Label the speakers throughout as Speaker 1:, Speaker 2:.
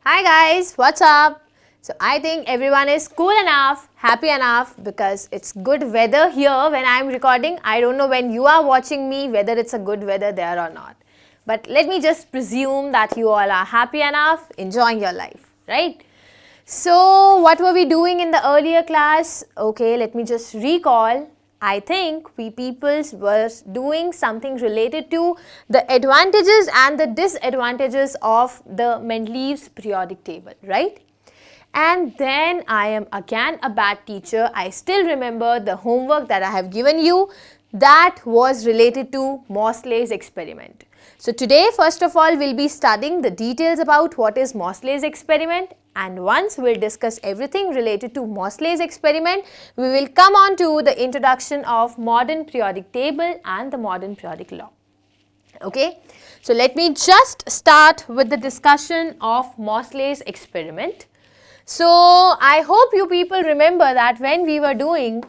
Speaker 1: Hi guys, what's up? So I think everyone is cool enough, happy enough because it's good weather here when I'm recording. I don't know when you are watching me whether it's a good weather there or not. But let me just presume that you all are happy enough, enjoying your life, right? So what were we doing in the earlier class? Okay, let me just recall. I think we peoples were doing something related to the advantages and the disadvantages of the Mendeleev's periodic table, right? And then I am again a bad teacher. I still remember the homework that I have given you that was related to Moseley's experiment. So today first of all we'll be studying the details about what is Moseley's experiment, and once we'll discuss everything related to Moseley's experiment, we will come on to the introduction of modern periodic table and the modern periodic law. Okay, so let me just start with the discussion of Moseley's experiment. So I hope you people remember that when we were doing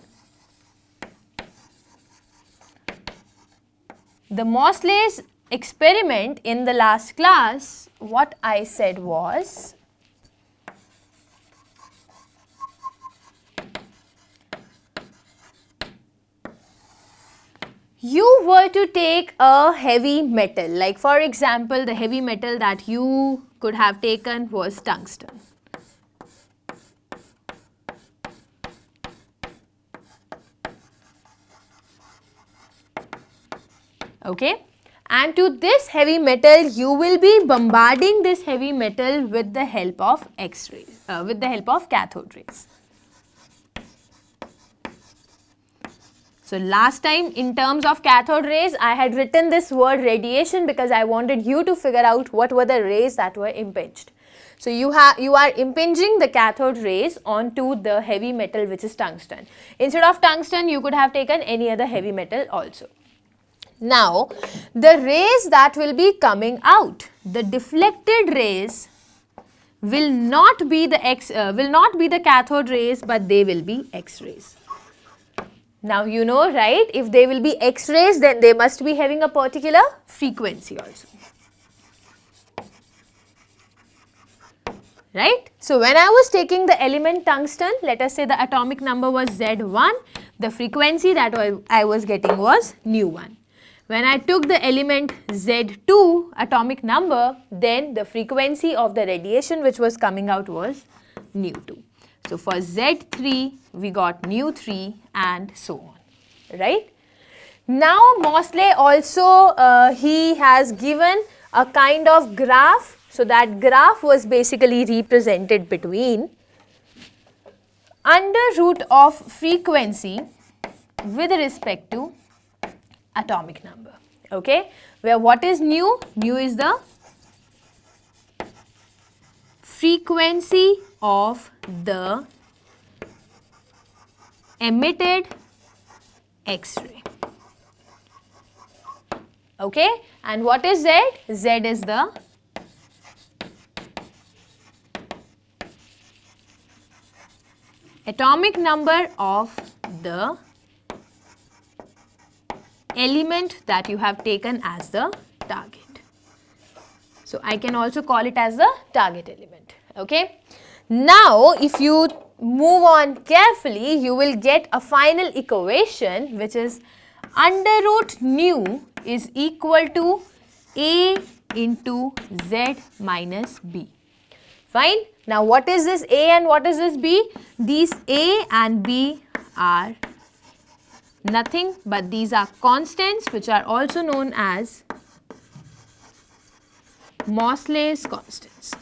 Speaker 1: the Moseley's experiment in the last class, what I said was you were to take a heavy metal, like for example the heavy metal that you could have taken was tungsten. Okay, and to this heavy metal you will be bombarding this heavy metal with the help of X-rays, with the help of cathode rays. So last time in terms of cathode rays I had written this word radiation because I wanted you to figure out what were the rays that were impinged. So you are impinging the cathode rays onto the heavy metal which is tungsten. Instead of tungsten you could have taken any other heavy metal also. Now the rays that will be coming out, the deflected rays will not be the cathode rays, but they will be X-rays. Now you know, right, if they will be X-rays then they must be having a particular frequency also. Right? So when I was taking the element tungsten, let us say the atomic number was Z1, the frequency that I was getting was nu1. When I took the element Z2 atomic number, then the frequency of the radiation which was coming out was nu2. So for Z3 we got nu3 and so on, right? Now Moseley also he has given a kind of graph. So that graph was basically represented between under root of frequency with respect to atomic number, okay, where what is nu? Nu is the frequency of the emitted X-ray, okay, and what is Z? Z is the atomic number of the element that you have taken as the target. So I can also call it as the target element, okay. Now if you move on carefully you will get a final equation which is under root nu is equal to A into Z minus B. Fine. Now what is this A and what is this B? These A and B are nothing but these are constants which are also known as Moseley's constants.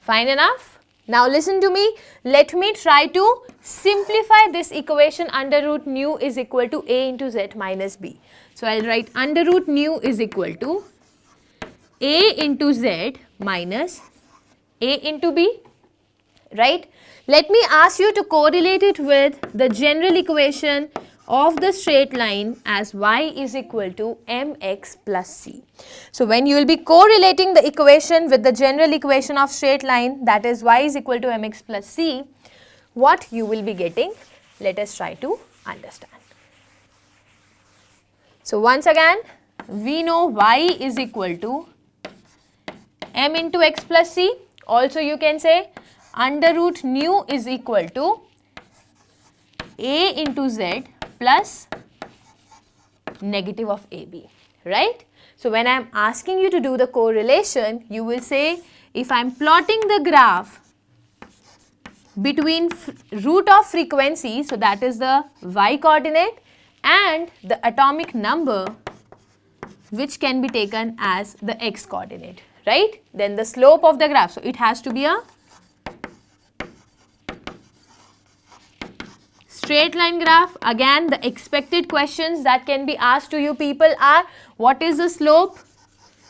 Speaker 1: Fine enough? Now listen to me. Let me try to simplify this equation under root nu is equal to A into Z minus B. So I'll write under root nu is equal to A into Z minus A into B, right? Let me ask you to correlate it with the general equation of the straight line as y is equal to mx plus c. So when you will be correlating the equation with the general equation of straight line, that is y is equal to mx plus c, what you will be getting? Let us try to understand. So once again we know y is equal to m into x plus c. Also you can say under root nu is equal to a into z plus negative of ab, right? So when I am asking you to do the correlation, you will say if I am plotting the graph between root of frequency, so that is the y coordinate, and the atomic number, which can be taken as the x coordinate, right? Then the slope of the graph, so it has to be a straight line graph. Again, the expected questions that can be asked to you people are, what is the slope?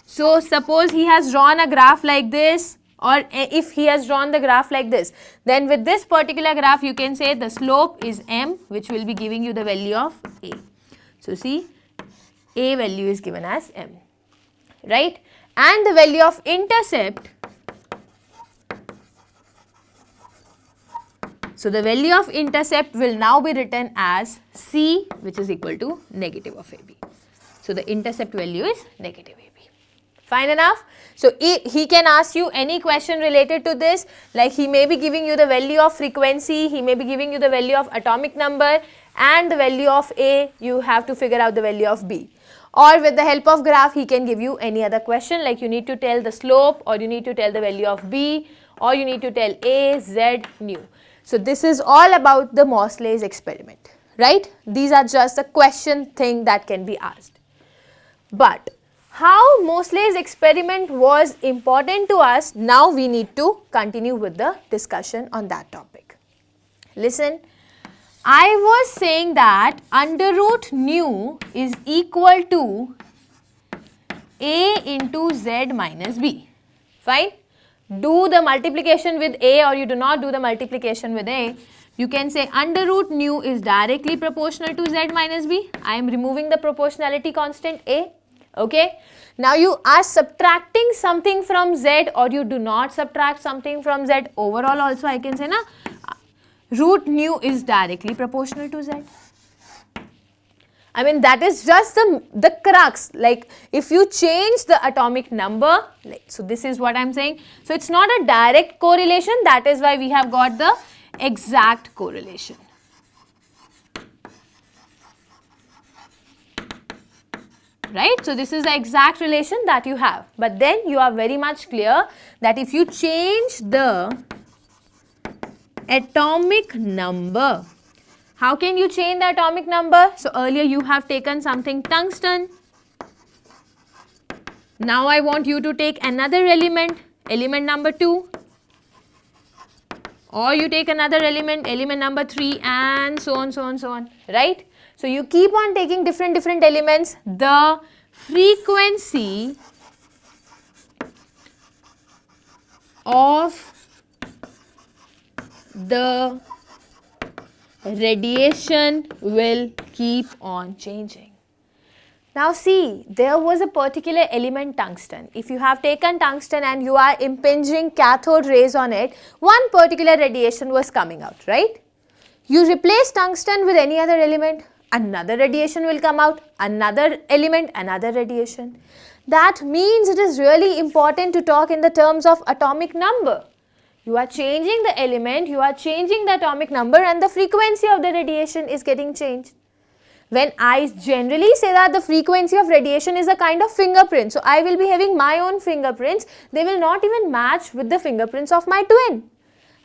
Speaker 1: So suppose he has drawn a graph like this, or if he has drawn the graph like this, then with this particular graph you can say the slope is m, which will be giving you the value of a. So see, a value is given as m, right? And the value of intercept, so the value of intercept will now be written as c, which is equal to negative of ab. So the intercept value is negative ab. Fine enough? So he can ask you any question related to this, like he may be giving you the value of frequency, he may be giving you the value of atomic number and the value of A, you have to figure out the value of B. Or with the help of graph, he can give you any other question, like you need to tell the slope, or you need to tell the value of B, or you need to tell A, Z, nu. So this is all about the Mosley's experiment, right? These are just the question thing that can be asked. But how Mosley's experiment was important to us, now we need to continue with the discussion on that topic. Listen, I was saying that under root nu is equal to a into z minus b. Fine? Do the multiplication with a, or you do not do the multiplication with a. You can say under root nu is directly proportional to z minus b. I am removing the proportionality constant a. Okay. Now you are subtracting something from z, or you do not subtract something from z. Overall also I can say na, root nu is directly proportional to z. I mean, that is just the crux. Like if you change the atomic number, like, so this is what I am saying. So it's not a direct correlation, that is why we have got the exact correlation. Right? So this is the exact relation that you have. But then you are very much clear that if you change the atomic number, how can you change the atomic number? So earlier you have taken something tungsten. Now I want you to take another element, element number 2. Or you take another element, element number 3, and so on, so on, so on. Right? So you keep on taking different elements. The frequency of the radiation will keep on changing. Now see, there was a particular element tungsten. If you have taken tungsten and you are impinging cathode rays on it, one particular radiation was coming out, right? You replace tungsten with any other element, another radiation will come out, another element, another radiation. That means it is really important to talk in the terms of atomic number. You are changing the element, you are changing the atomic number, and the frequency of the radiation is getting changed. When I generally say that the frequency of radiation is a kind of fingerprint, so I will be having my own fingerprints, they will not even match with the fingerprints of my twin.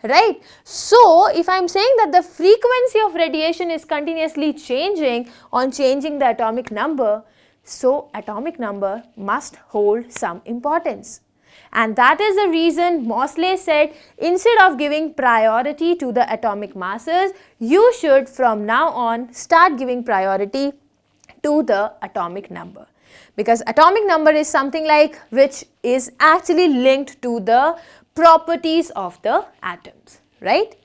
Speaker 1: Right? So, if I am saying that the frequency of radiation is continuously changing on changing the atomic number, so atomic number must hold some importance. And that is the reason Mosley said, instead of giving priority to the atomic masses, you should from now on start giving priority to the atomic number. Because atomic number is something like which is actually linked to the properties of the atoms, right?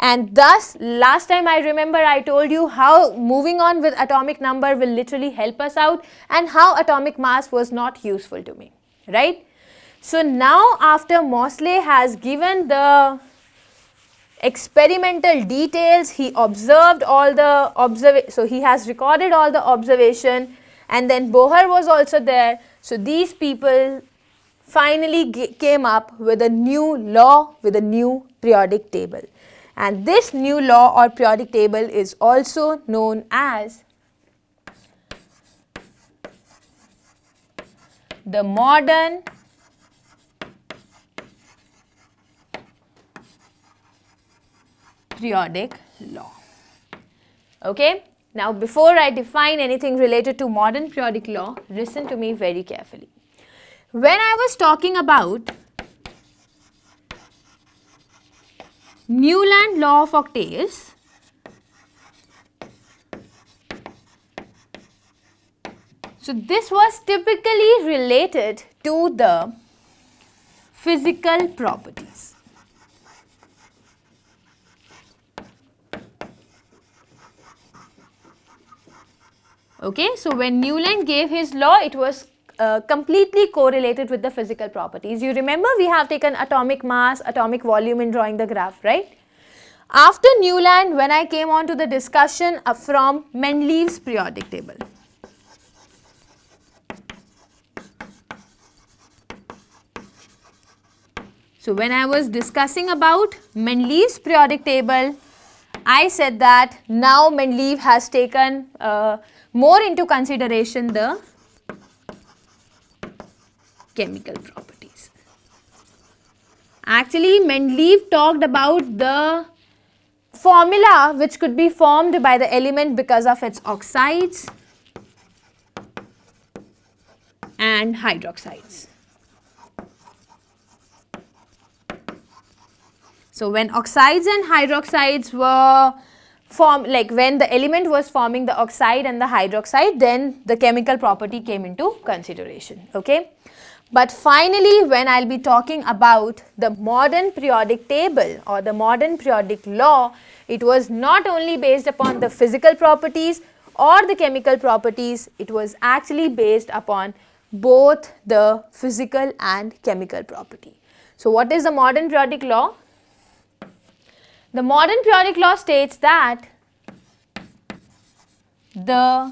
Speaker 1: And thus, last time I remember I told you how moving on with atomic number will literally help us out, and how atomic mass was not useful to me, right? So now after Mosley has given the experimental details, he observed all the so he has recorded all the observation, and then Bohr was also there. So these people finally came up with a new law, with a new periodic table. And this new law or periodic table is also known as the modern periodic law. Okay? Now, before I define anything related to modern periodic law, listen to me very carefully. When I was talking about Newland law of octaves, so this was typically related to the physical properties. Okay, so when Newland gave his law, it was completely correlated with the physical properties. You remember we have taken atomic mass, atomic volume in drawing the graph, right? After Newland, when I came on to the discussion from Mendeleev's periodic table. So when I was discussing about Mendeleev's periodic table, I said that now Mendeleev has taken more into consideration the chemical properties. Actually, Mendeleev talked about the formula which could be formed by the element because of its oxides and hydroxides. So when oxides and hydroxides were formed, like when the element was forming the oxide and the hydroxide, then the chemical property came into consideration. Okay. But finally, when I'll be talking about the modern periodic table or the modern periodic law, it was not only based upon the physical properties or the chemical properties, it was actually based upon both the physical and chemical property. So what is the modern periodic law? The modern periodic law states that the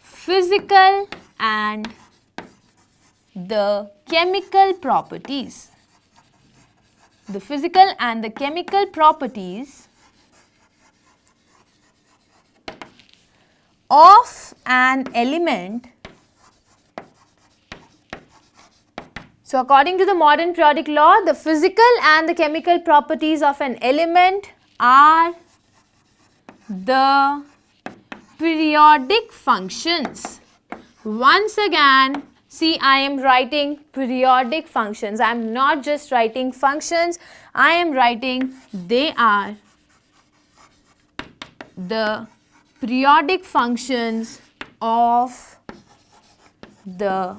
Speaker 1: physical and the chemical properties, of an element. So according to the modern periodic law, the physical and the chemical properties of an element are the periodic functions. Once again, see, I am writing periodic functions. I am not just writing functions, I am writing they are the periodic functions of the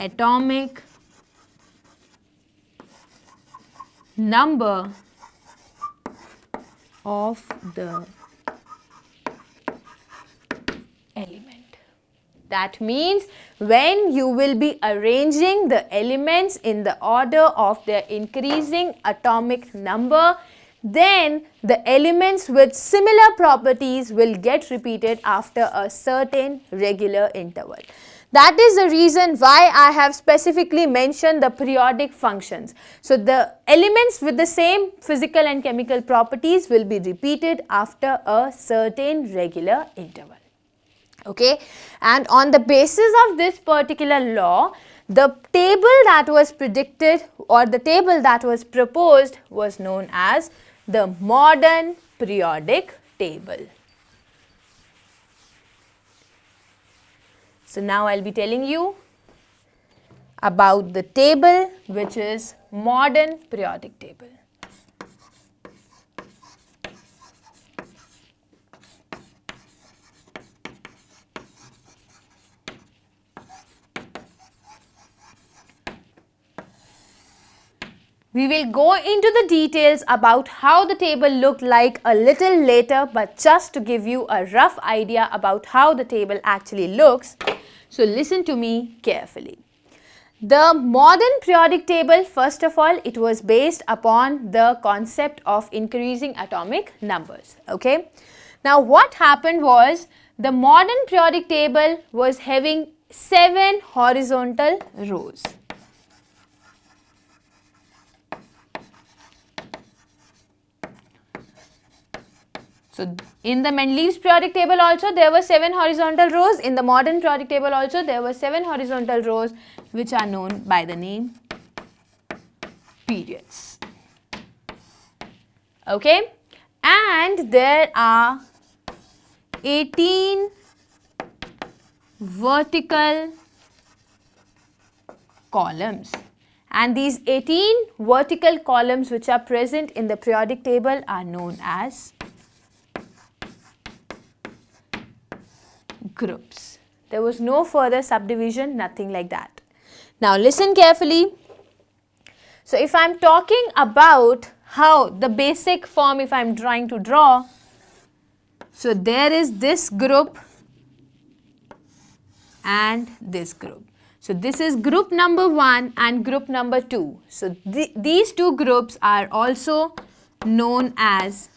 Speaker 1: atomic number of the element. That means when you will be arranging the elements in the order of their increasing atomic number, then the elements with similar properties will get repeated after a certain regular interval. That is the reason why I have specifically mentioned the periodic functions. So the elements with the same physical and chemical properties will be repeated after a certain regular interval. Okay, and on the basis of this particular law, the table that was predicted or the table that was proposed was known as the modern periodic table. So now I'll be telling you about the table which is modern periodic table. We will go into the details about how the table looked like a little later, but just to give you a rough idea about how the table actually looks, so listen to me carefully. The modern periodic table, first of all, it was based upon the concept of increasing atomic numbers. Okay. Now what happened was, The modern periodic table was having 7 horizontal rows. So in the Mendeleev's periodic table also there were 7 horizontal rows. In the modern periodic table also there were 7 horizontal rows, which are known by the name periods. Okay, and there are 18 vertical columns, and these 18 vertical columns which are present in the periodic table are known as groups. There was no further subdivision, nothing like that. Now listen carefully. So if I am talking about how the basic form, if I am trying to draw, so there is this group and this group. So this is group number 1 and group number 2. So these two groups are also known as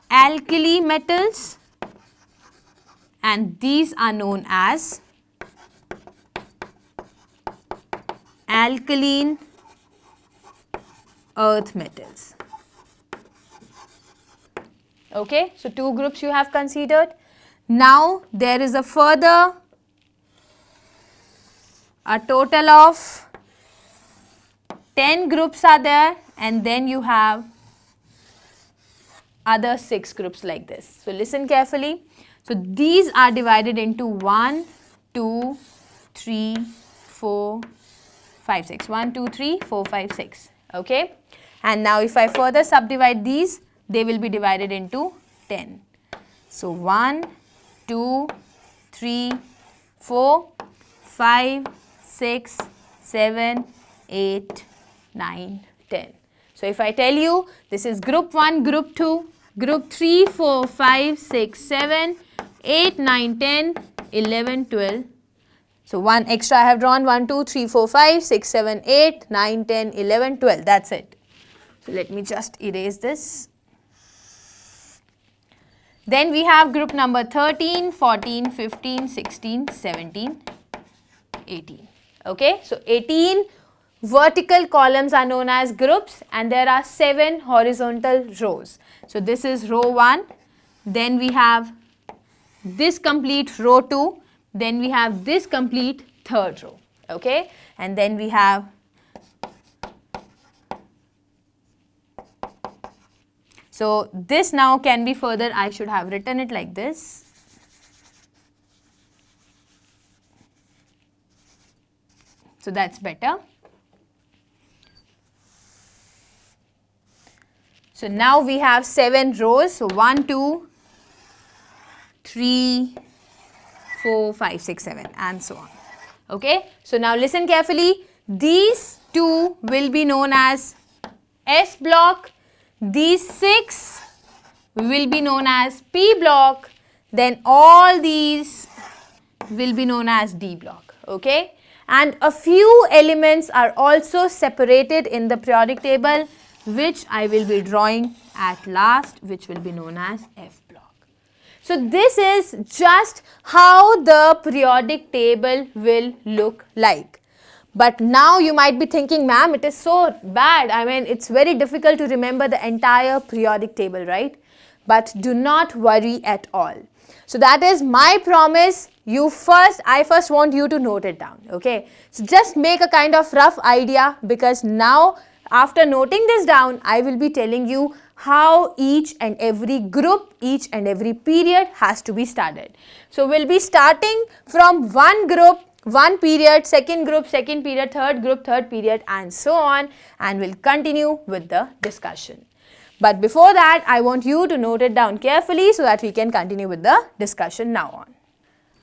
Speaker 1: alkali metals, and these are known as alkaline earth metals. Okay, so two groups you have considered. Now there is a total of 10 groups are there, and then you have other 6 groups like this. So listen carefully. So these are divided into 1, 2, 3, 4, 5, 6. 1, 2, 3, 4, 5, 6. Okay. And now if I further subdivide these, they will be divided into 10. So 1, 2, 3, 4, 5, 6, 7, 8, 9, 10. So if I tell you this is group 1, group 2, group 3, 4, 5, 6, 7, 8, 9, 10, 11, 12. So one extra I have drawn 1, 2, 3, 4, 5, 6, 7, 8, 9, 10, 11, 12. That's it. So let me just erase this. Then we have group number 13, 14, 15, 16, 17, 18. Okay. So 18 vertical columns are known as groups, and there are 7 horizontal rows. So this is row 1, then we have this complete row 2, then we have this complete third row. Okay, and then we have so this now can be further, I should have written it like this. So that's better. So now we have 7 rows. So 1, 2, 3, 4, 5, 6, 7 and so on. Okay. So now listen carefully. These 2 will be known as S block. These 6 will be known as P block. Then all these will be known as D block. Okay. And a few elements are also separated in the periodic table, which I will be drawing at last, which will be known as F block. So this is just how the periodic table will look like. But now you might be thinking, ma'am, it is so bad. I mean, it's very difficult to remember the entire periodic table, right? But do not worry at all. So that is my promise. I first want you to note it down. Okay. So just make a kind of rough idea, because now after noting this down, I will be telling you how each and every group, each and every period has to be started. So we'll be starting from one group, one period, second group, second period, third group, third period, and so on, and we'll continue with the discussion. But before that, I want you to note it down carefully so that we can continue with the discussion now on.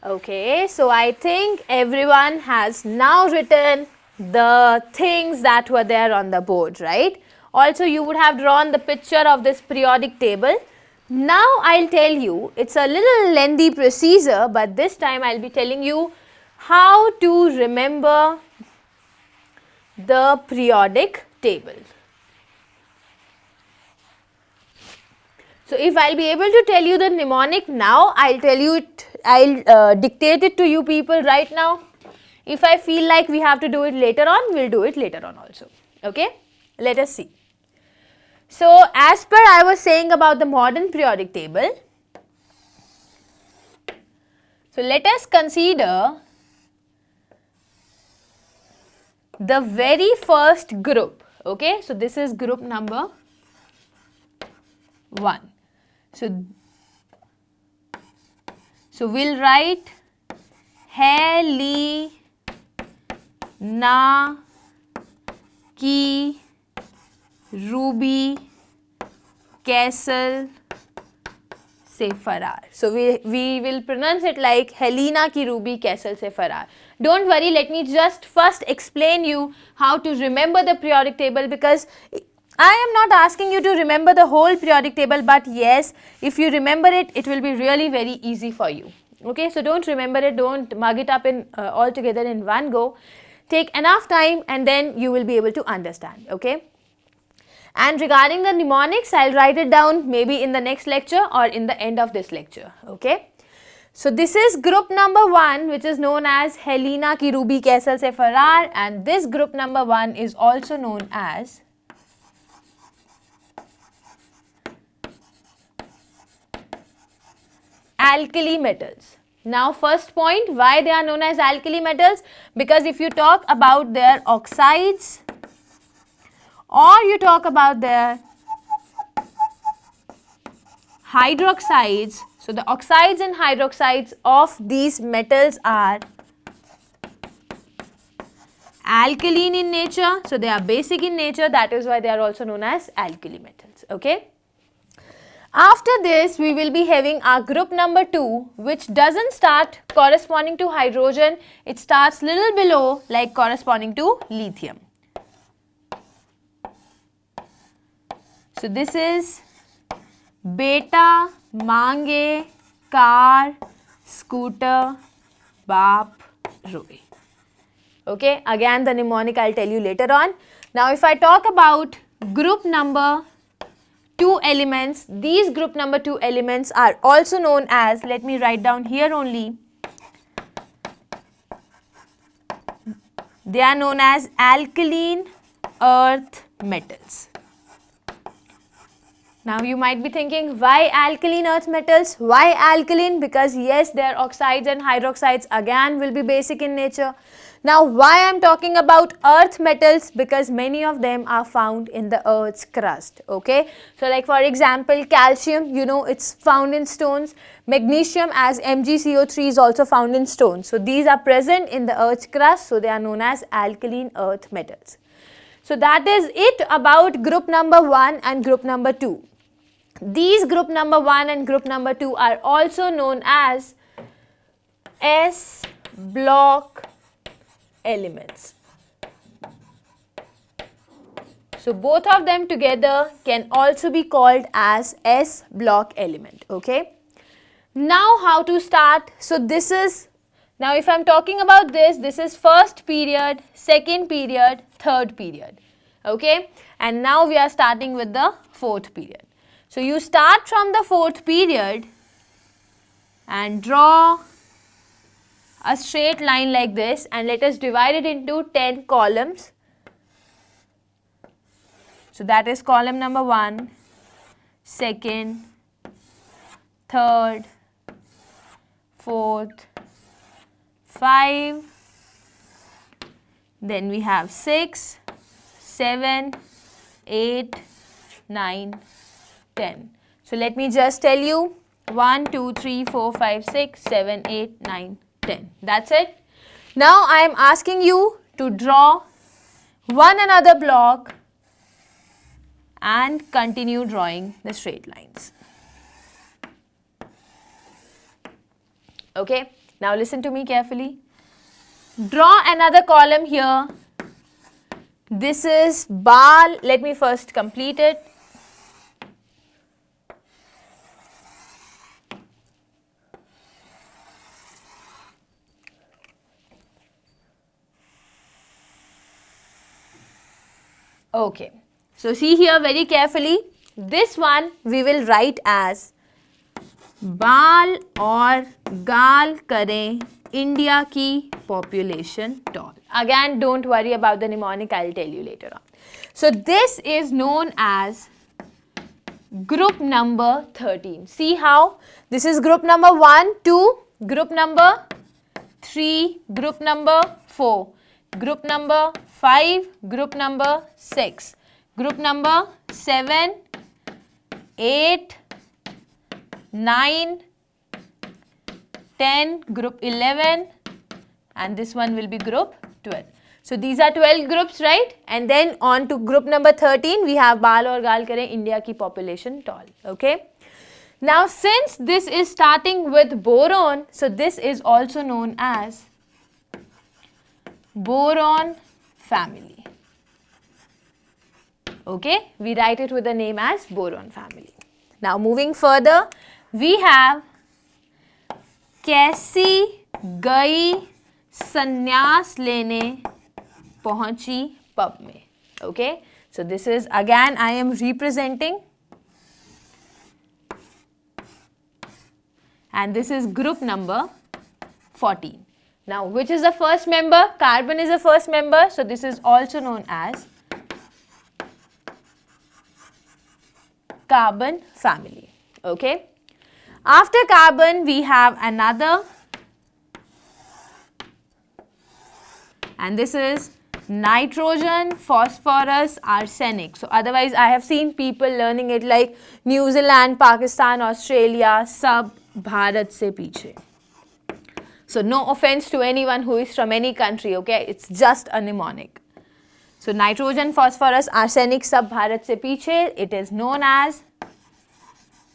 Speaker 1: Okay, so I think everyone has now written the things that were there on the board, right? Also, you would have drawn the picture of this periodic table. Now, I'll tell you, it's a little lengthy procedure, but this time I'll be telling you how to remember the periodic table. So if I'll be able to tell you the mnemonic now, I'll tell you it, I'll dictate it to you people right now. If I feel like we have to do it later on, we'll do it later on also. Okay, let us see. So as per I was saying about the modern periodic table, so let us consider the very first group. Okay, so this is group number 1. So we'll write Helena ki Ruby Castle se Farar. So we will pronounce it like Helena ki Ruby Castle se Farar. Don't worry, let me just first explain you how to remember the periodic table, because I am not asking you to remember the whole periodic table, but yes, if you remember it, it will be really very easy for you. Okay, so don't remember it, don't mug it up in all together in one go. Take enough time and then you will be able to understand. Okay. And regarding the mnemonics, I'll write it down maybe in the next lecture or in the end of this lecture. Okay. So this is group number 1, which is known as Helena ki Ruby Castle se Farar, and this group number 1 is also known as alkali metals. Now first point, why they are known as alkali metals? Because if you talk about their oxides or you talk about their hydroxides, so the oxides and hydroxides of these metals are alkaline in nature, so they are basic in nature, that is why they are also known as alkali metals. Okay. After this, we will be having our group number 2, which doesn't start corresponding to hydrogen, it starts little below like corresponding to lithium. So this is beta, mange, car, scooter, bap, roe. Okay, again the mnemonic I'll tell you later on. Now if I talk about group number 2 elements, these group number 2 elements are also known as, let me write down here only, they are known as alkaline earth metals. Now you might be thinking, why alkaline earth metals? Why alkaline? Because yes, their oxides and hydroxides again will be basic in nature. Now why I am talking about earth metals? Because many of them are found in the earth's crust. Okay, so like for example, calcium, you know, it's found in stones. Magnesium as MgCO3 is also found in stones. So these are present in the earth's crust, so they are known as alkaline earth metals. So that is it about group number 1 and group number 2. These group number 1 and group number 2 are also known as S block elements. So both of them together can also be called as S block element. Okay. Now how to start? So this is, now if I am talking about this is first period, second period, third period. Okay. And now we are starting with the fourth period. So you start from the fourth period and draw a straight line like this, and let us divide it into 10 columns. So that is column number 1, second, third, fourth, 5, then we have 6, 7, 8, 9, 10. So let me just tell you 1, 2, 3, 4, 5, 6, 7, 8, 9, 10. That's it. Now I am asking you to draw one another block and continue drawing the straight lines. Okay. Now listen to me carefully. Draw another column here. This is bar. Let me first complete it. Okay, so see here very carefully, this one we will write as बाल और गाल करें India की population tall. Again, don't worry about the mnemonic, I'll tell you later on. So this is known as group number 13. See how this is group number 1, 2, group number 3, group number 4, group number 5, group number 6, group number 7, 8, 9, 10, group 11, and this one will be group 12. So these are 12 groups, right? And then on to group number 13, we have Baal aur Gaal Kare India ki population tall. Okay. Now since this is starting with boron, so this is also known as boron family. Okay, we write it with the name as boron family. Now moving further, we have कैसी गई संन्यास लेने पहुंची pub में. Okay, so this is again I am representing, and this is group number 14. Now which is the first member? Carbon is the first member, so this is also known as carbon family. Okay, after carbon we have another, and this is nitrogen, phosphorus, arsenic. So otherwise I have seen people learning it like New Zealand, Pakistan, Australia, sab Bharat se piche. So no offense to anyone who is from any country, okay, it's just a mnemonic. So nitrogen, phosphorus, arsenic, sab Bharat se piche, it is known as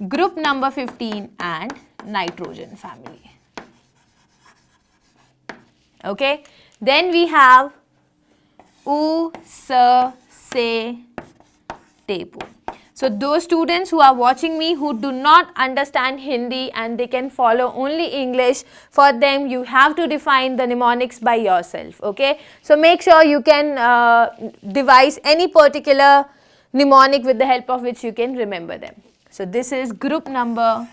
Speaker 1: group number 15 and nitrogen family. Okay, then we have U, S, Se, Tepu. So those students who are watching me who do not understand Hindi and they can follow only English, for them you have to define the mnemonics by yourself. Okay, so make sure you can devise any particular mnemonic with the help of which you can remember them. So this is group number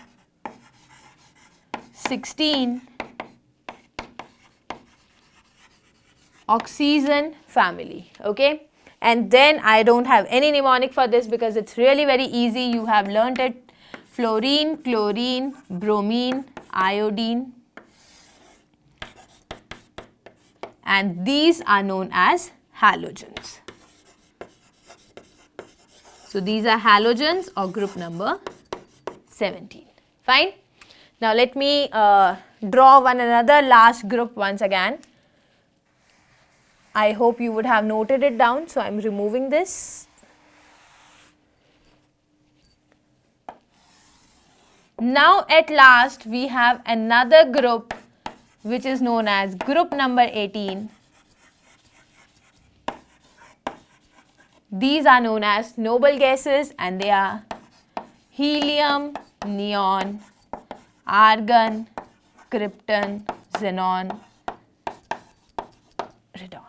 Speaker 1: 16, oxygen family. Okay, and then I don't have any mnemonic for this because it's really very easy. You have learnt it: fluorine, chlorine, bromine, iodine, and these are known as halogens. So these are halogens or group number 17. Fine. Now let me draw one another last group once again. I hope you would have noted it down, so I am removing this. Now at last we have another group which is known as group number 18. These are known as noble gases and they are helium, neon, argon, krypton, xenon, radon.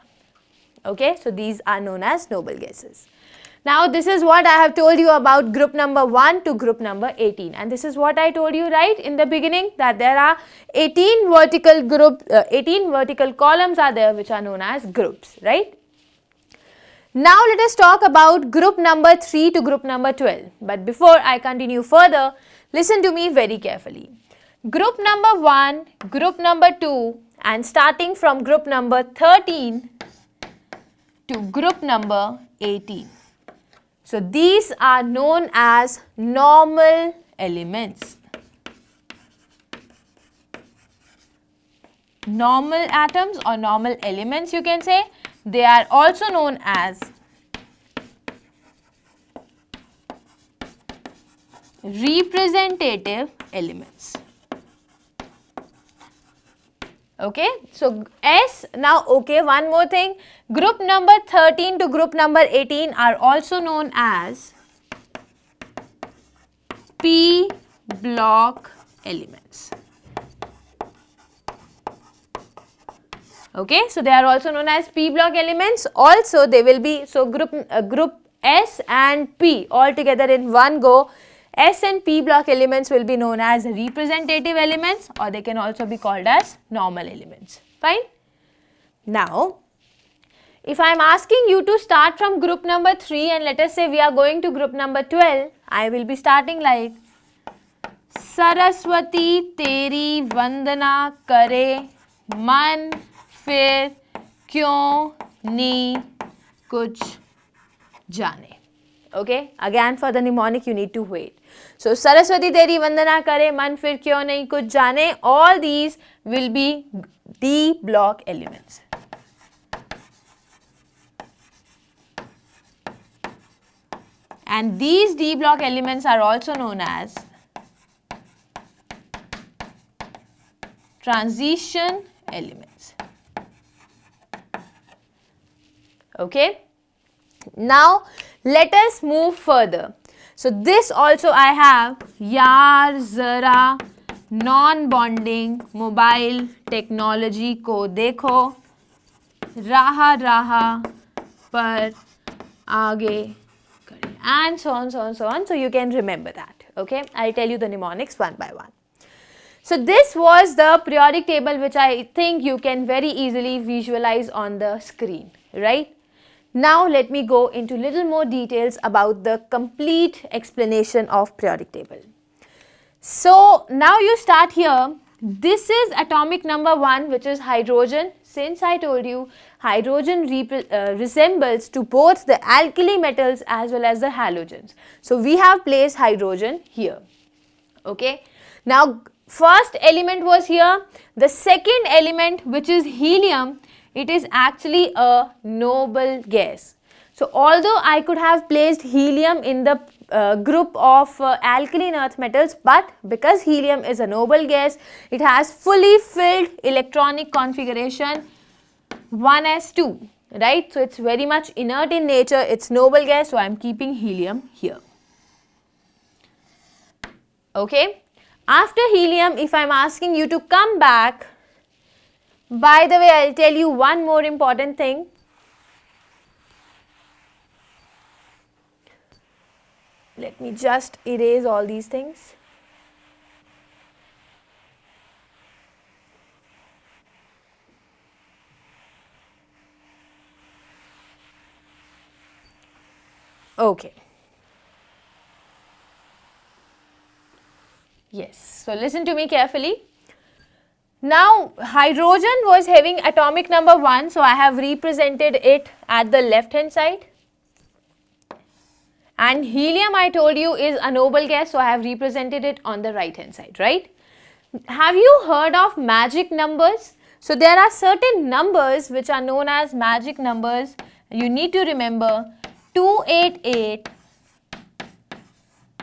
Speaker 1: Okay, so these are known as noble gases. Now this is what I have told you about group number 1 to group number 18, and this is what I told you right in the beginning, that there are 18 vertical columns are there which are known as groups, right? Now let us talk about group number 3 to group number 12. But before I continue further, listen to me very carefully. Group number 1, group number 2, and starting from group number 13 to group number 18. So these are known as normal elements. Normal atoms or normal elements you can say. They are also known as representative elements. Okay, so S, now okay, one more thing, group number 13 to group number 18 are also known as P block elements. Okay, so they are also known as P block elements. Also they will be, so group S and P all together in one go, S and P block elements will be known as representative elements, or they can also be called as normal elements. Fine. Now, if I am asking you to start from group number 3 and let us say we are going to group number 12, I will be starting like Saraswati teri vandana kare man fir क्यों नी कुछ जाने. Okay, again for the mnemonic you need to wait. So Saraswati teri vandana kare man fir क्यों नहीं कुछ जाने, all these will be D block elements. And these D block elements are also known as transition elements. Okay. Now let us move further. So this also I have यार जरा non-bonding mobile technology को देखो, राह राह पर आगे करें, and so on, so on, so on. So you can remember that. Okay, I'll tell you the mnemonics one by one. So this was the periodic table which I think you can very easily visualize on the screen, right? Now let me go into little more details about the complete explanation of periodic table. So now you start here. This is atomic number 1, which is hydrogen. Since I told you hydrogen resembles to both the alkali metals as well as the halogens. So we have placed hydrogen here. Okay. Now first element was here. The second element, which is helium, it is actually a noble gas. So although I could have placed helium in the group of alkaline earth metals, but because helium is a noble gas, it has fully filled electronic configuration 1s2, right? So it's very much inert in nature, it's noble gas, so I am keeping helium here. Okay. After helium, if I am asking you to come back, by the way, I'll tell you one more important thing. Let me just erase all these things. Okay. Yes, so listen to me carefully. Now hydrogen was having atomic number 1, so I have represented it at the left hand side. And helium, I told you, is a noble gas, so I have represented it on the right hand side, right? Have you heard of magic numbers? So there are certain numbers which are known as magic numbers. You need to remember 288,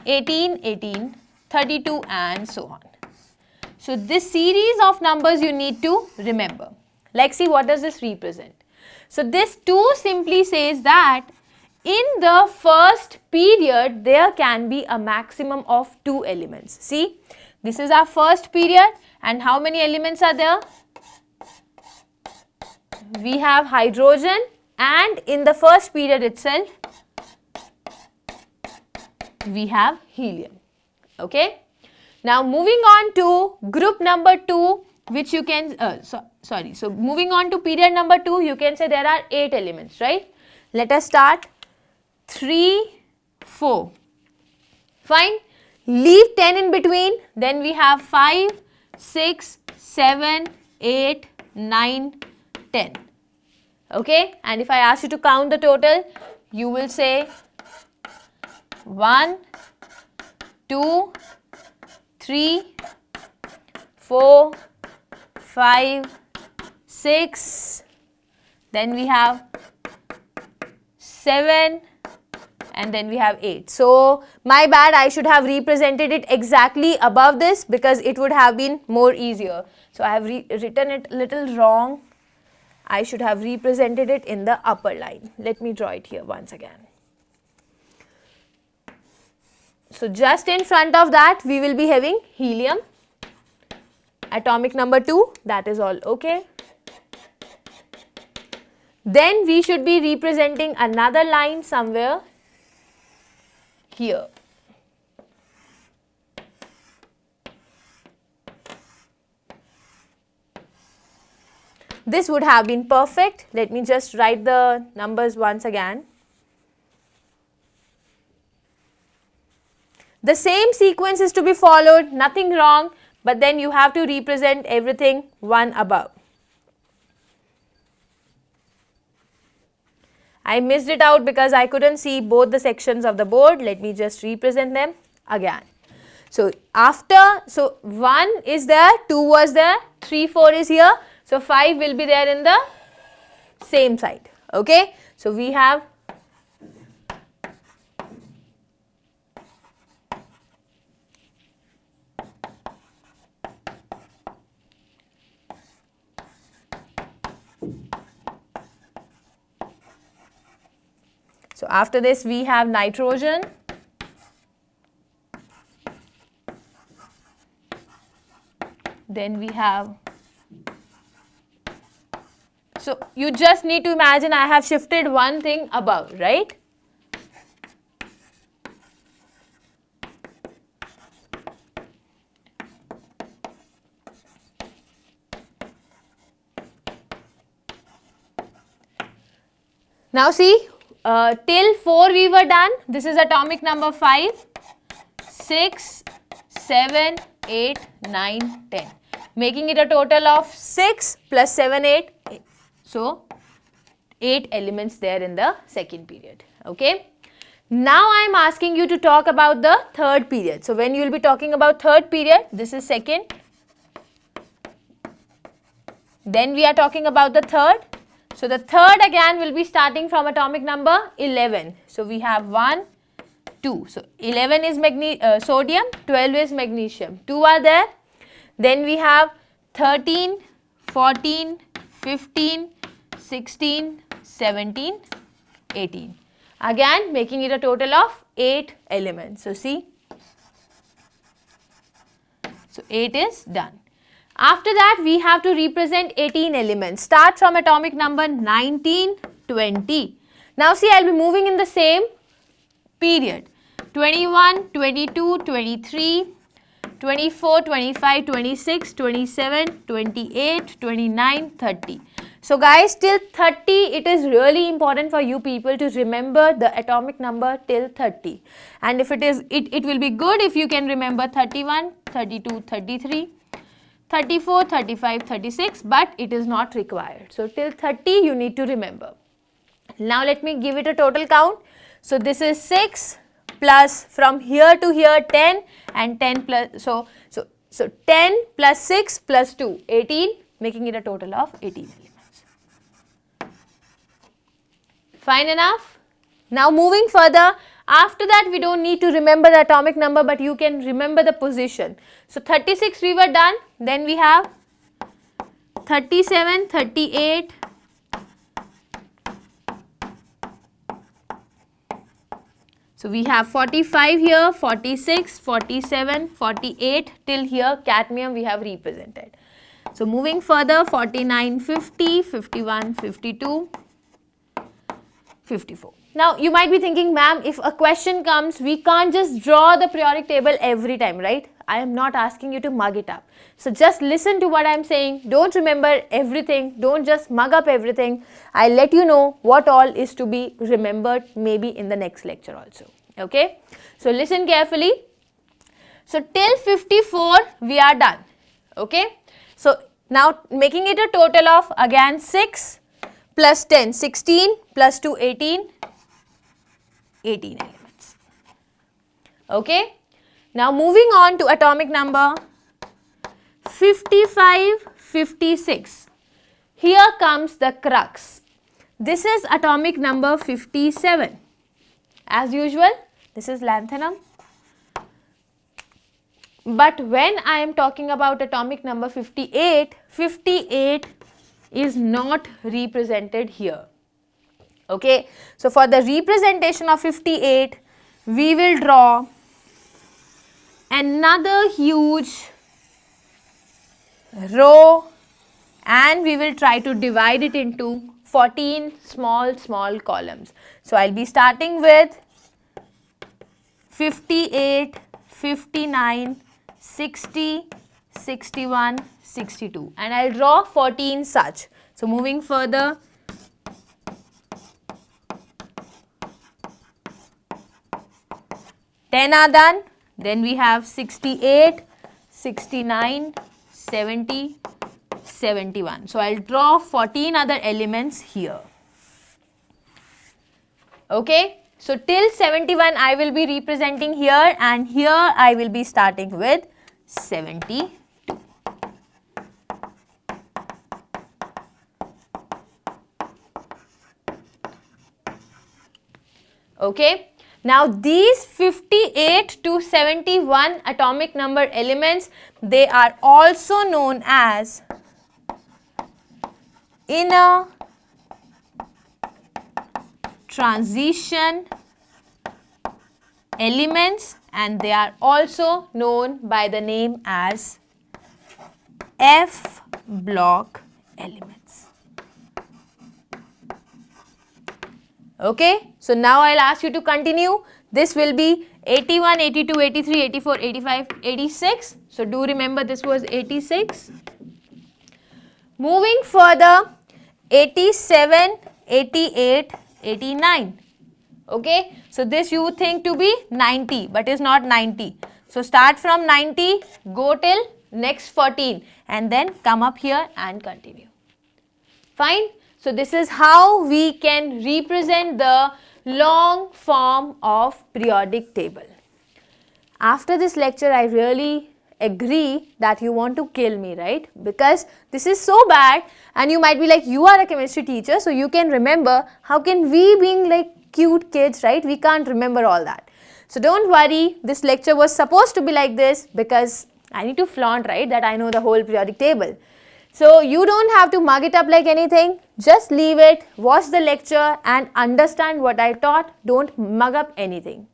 Speaker 1: 1818, 32 and so on. So this series of numbers you need to remember. Like, see, what does this represent? So this 2 simply says that in the first period there can be a maximum of 2 elements. See, this is our first period, and how many elements are there? We have hydrogen, and in the first period itself we have helium. Okay. Now moving on to group number 2, which you can, so moving on to period number 2, you can say there are 8 elements, right? Let us start 3, 4. Fine. Leave 10 in between, then we have 5, 6, 7, 8, 9, 10. Okay. And if I ask you to count the total, you will say 1, 2, 3, 4, 5, 6, then we have 7, and then we have 8. So my bad, I should have represented it exactly above this because it would have been more easier. So I have written it little wrong. I should have represented it in the upper line. Let me draw it here once again. So just in front of that we will be having helium, atomic number 2, that is all okay. Then we should be representing another line somewhere here. This would have been perfect. Let me just write the numbers once again. The same sequence is to be followed, nothing wrong, but then you have to represent everything one above. I missed it out because I couldn't see both the sections of the board. Let me just represent them again. So, 1 is there, 2 was there, 3, 4 is here. So, 5 will be there in the same side. Okay. So, we have So, after this we have nitrogen, then we have, so you just need to imagine I have shifted one thing above, right? Now see, till 4 we were done. This is atomic number 5, 6, 7, 8, 9, 10. Making it a total of 6 plus 7, 8. So, 8 elements there in the second period. Okay. Now I am asking you to talk about the third period. So, when you will be talking about third period, this is second. Then we are talking about the third. So, the third again will be starting from atomic number 11. So, we have 1, 2. So, 11 is sodium, 12 is magnesium. 2 are there. Then we have 13, 14, 15, 16, 17, 18. Again making it a total of 8 elements. So, see. So, 8 is done. After that, we have to represent 18 elements. Start from atomic number 19, 20. Now, see, I will be moving in the same period. 21, 22, 23, 24, 25, 26, 27, 28, 29, 30. So, guys, till 30, it is really important for you people to remember the atomic number till 30. And if it is, it will be good if you can remember 31, 32, 33. 34, 35, 36, but it is not required. So, till 30 you need to remember. Now, let me give it a total count. So, this is 6 plus from here to here 10 and 10 plus, so 10 plus 6 plus 2, 18, making it a total of 18 elements. Fine enough? Now, moving further, after that we don't need to remember the atomic number, but you can remember the position. So, 36 we were done, then we have 37, 38, so we have 45 here, 46, 47, 48 till here cadmium we have represented. So, moving further 49, 50, 51, 52, 54. Now, you might be thinking, ma'am, if a question comes, we can't just draw the periodic table every time, right? I am not asking you to mug it up. So, just listen to what I am saying. Don't remember everything. Don't just mug up everything. I'll let you know what all is to be remembered maybe in the next lecture also. Okay? So, listen carefully. So, till 54 we are done. Okay? So, now making it a total of again 6 plus 10, 16 plus 2, 18. 18 elements. Okay. Now, moving on to atomic number 55, 56. Here comes the crux. This is atomic number 57. As usual, this is lanthanum. But when I am talking about atomic number 58, 58 is not represented here. Okay. So, for the representation of 58, we will draw another huge row and we will try to divide it into 14 small columns. So, I will be starting with 58, 59, 60, 61, 62, and I'll draw 14 such. So moving further, ten are done. Then we have 68, 69, 70, 71. So I'll draw 14 other elements here. Okay. So till 71 I will be representing here, and here I will be starting with 72. Okay. Now these 58 to 71 atomic number elements, they are also known as inner transition elements, and they are also known by the name as F block elements. Okay, so now I'll ask you to continue. This will be 81, 82, 83, 84, 85, 86. So do remember this was 86. Moving further, 87, 88, 89. Okay, so this you would think to be 90, but is not 90. So start from 90, go till next 14, and then come up here and continue. Fine. So this is how we can represent the long form of periodic table. After this lecture, I really agree that you want to kill me, right? Because this is so bad, and you might be like, you are a chemistry teacher, so you can remember. How can we, being like cute kids, right? We can't remember all that. So don't worry, this lecture was supposed to be like this because I need to flaunt, right, that I know the whole periodic table. So you don't have to mug it up like anything. Just leave it, watch the lecture and understand what I taught. Don't mug up anything.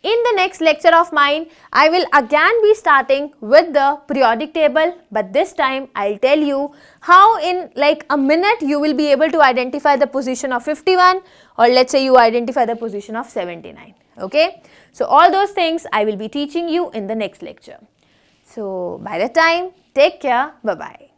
Speaker 1: In the next lecture of mine, I will again be starting with the periodic table, but this time I'll tell you how in like a minute you will be able to identify the position of 51, or let's say you identify the position of 79. Okay, so all those things I will be teaching you in the next lecture. So by the time, take care, bye bye.